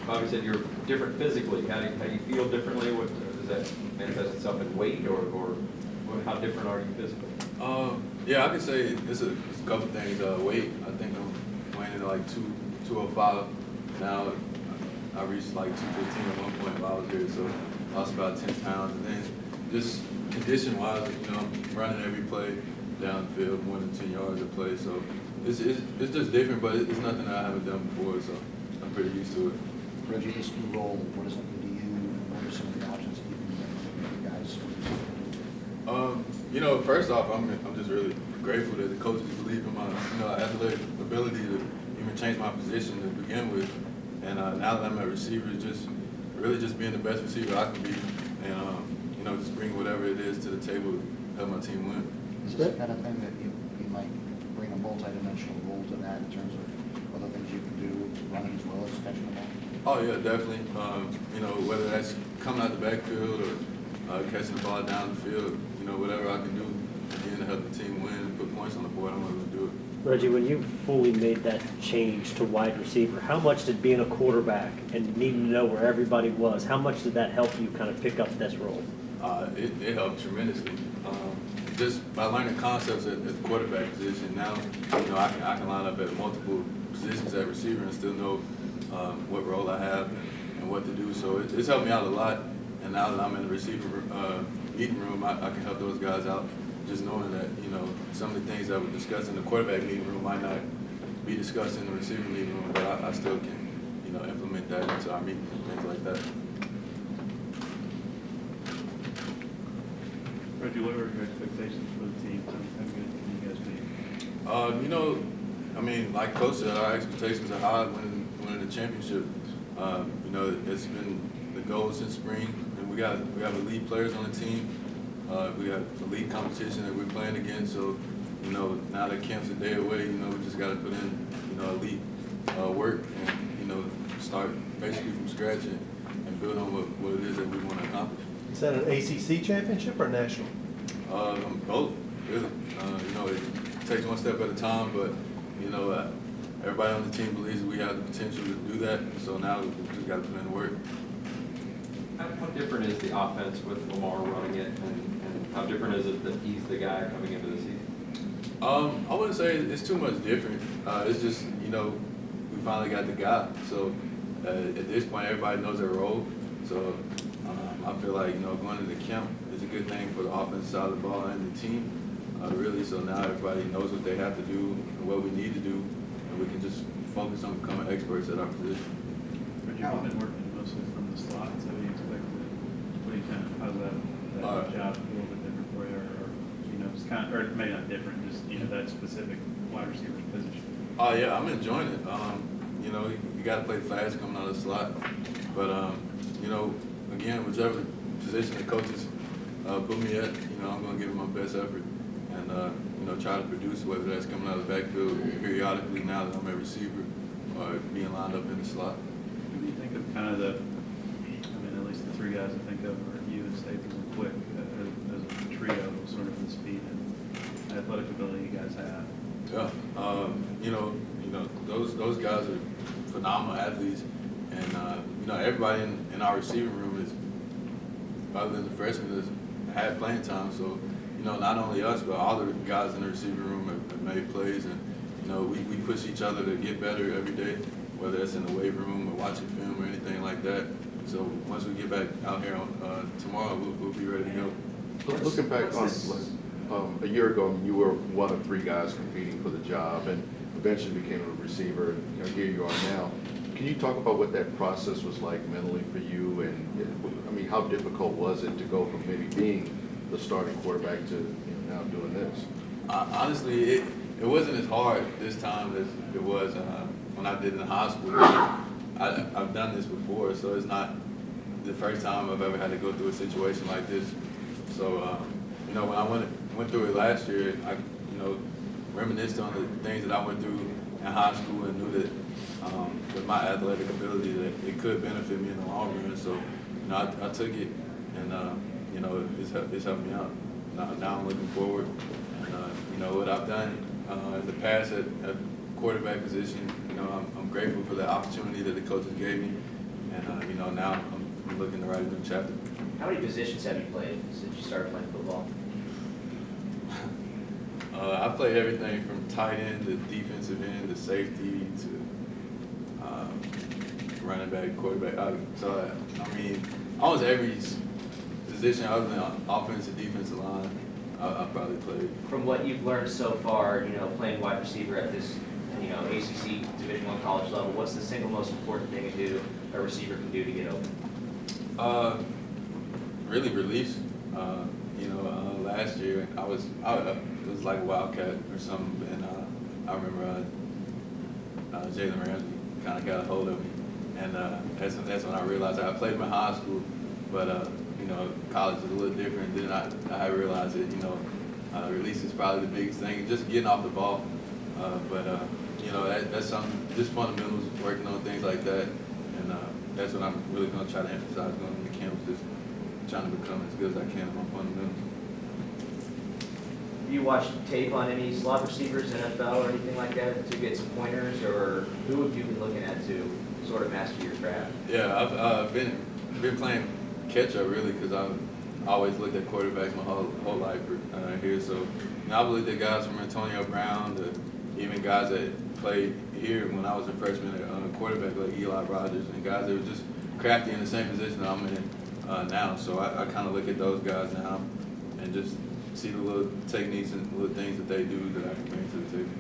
Bobby said you're different physically. How do you feel differently? What does that manifest itself in weight, or how different are you physically? Yeah, I could say it's a couple things. Weight, I think I'm weighing at like 205 now. I reached like 215 at one point while I was here, so I lost about 10 pounds. And then just condition-wise, I'm running every play down the field, more than 10 yards a play. So it's just different, but it's nothing that I haven't done before, so I'm pretty used to it. Reggie, this new role, what does it mean to you? What are some of the options that you can give guys? First off, I'm just really grateful that the coaches believe in my athletic ability to even change my position to begin with. And now that I'm at receiver, just being the best receiver I can be, and just bring whatever it is to the table to help my team win. Is this the kind of thing that you might bring a multi-dimensional role to that in terms of other things you can do, running as well as catching the ball? Oh yeah, definitely. Whether that's coming out the backfield or catching the ball down the field, whatever I can do again to help the team win and put points on the board, I'm going to do it. Reggie, when you fully made that change to wide receiver, how much did being a quarterback and needing to know where everybody was, how much did that help you kind of pick up this role? It helped tremendously. Just by learning concepts at the quarterback position, now I can line up at multiple positions at receiver and still know what role I have and what to do. So it's helped me out a lot. And now that I'm in the receiver meeting room, I can help those guys out. Just knowing that some of the things that were discussed in the quarterback meeting room might not be discussed in the receiver meeting room, but I still can implement that into our meetings and things like that. Reggie, what are your expectations for the team? How good can you guys be? Like Coach said, our expectations are high winning the championship. It's been the goal since spring, and we have elite players on the team. We got elite competition that we're playing against. So, now that camp's a day away, we just got to put in, elite work and start basically from scratch and build on what it is that we want to accomplish. Is that an ACC championship or national? Both, really. It takes one step at a time, but everybody on the team believes that we have the potential to do that. So now we just got to put in the work. How different is the offense with Lamar running it, and how different is it that he's the guy coming into the season? I wouldn't say it's too much different. It's just we finally got the guy. So at this point, everybody knows their role. So I feel like going into camp is a good thing for the offensive side of the ball and the team. Really, so now everybody knows what they have to do and what we need to do, and we can just focus on becoming experts at our position. Reggie, you've been working mostly from the slot, so you expect how's that job a little bit different for you, or it's kind of, or maybe not different, just that specific wide receiver position? Oh yeah, I'm enjoying it. You got to play fast coming out of the slot, but again, whichever position the coaches put me at, I'm going to give it my best effort and try to produce, whether that's coming out of the backfield periodically now that I'm a receiver or being lined up in the slot. What do you think of kind of at least the three guys I think of are you and Staples and Quick as a trio, sort of the speed and athletic ability you guys have? Yeah, those guys are phenomenal athletes, and everybody in our receiving room is, other than the freshmen, has had playing time. So not only us, but all the guys in the receiving room have made plays, and we push each other to get better every day, whether it's in the weight room or watching film or anything like that. So once we get back out here on tomorrow, we'll be ready to go. Looking back on a year ago, you were one of three guys competing for the job, and eventually became a receiver. Here you are now. Can you talk about what that process was like mentally for you, and how difficult was it to go from maybe being the starting quarterback to now doing this? Honestly, it wasn't as hard this time as it was when I did it in high school. I've done this before, so it's not the first time I've ever had to go through a situation like this. So, when I went through it last year, I reminisced on the things that I went through in high school and knew that with my athletic ability that it could benefit me in the long run. So, I took it, and it's helped me out. Now I'm looking forward, and what I've done in the past at quarterback position. I'm grateful for the opportunity that the coaches gave me. And, you know, now I'm looking to write a new chapter. How many positions have you played since you started playing football? I played everything from tight end to defensive end to safety to running back, quarterback. I mean, almost every position other than offensive, defensive line, I probably played. From what you've learned so far, you know, playing wide receiver at this, you know, ACC Division I college level, what's the single most important thing a receiver can do to get open? Really release. You know, last year it was like a wildcat or something, and I remember Jalen Ramsey kind of got a hold of me, and that's when I realized I played in high school, but you know, college is a little different. Then I realized that, you know, release is probably the biggest thing, just getting off the ball. But you know, that's something, just fundamentals, working on things like that, and that's what I'm really going to try to emphasize going into camp, just trying to become as good as I can on fundamentals. Do you watch tape on any slot receivers, NFL, or anything like that to get some pointers, or who have you been looking at to sort of master your craft? Yeah, I've been playing catch up really, because I've always looked at quarterbacks my whole life here. So now I've looked at guys from Antonio Brown to even guys that played here when I was a freshman at quarterback, like Eli Rogers, and guys that were just crafty in the same position that I'm in now. So I kind of look at those guys now and just see the little techniques and little things that they do that I can bring to the table.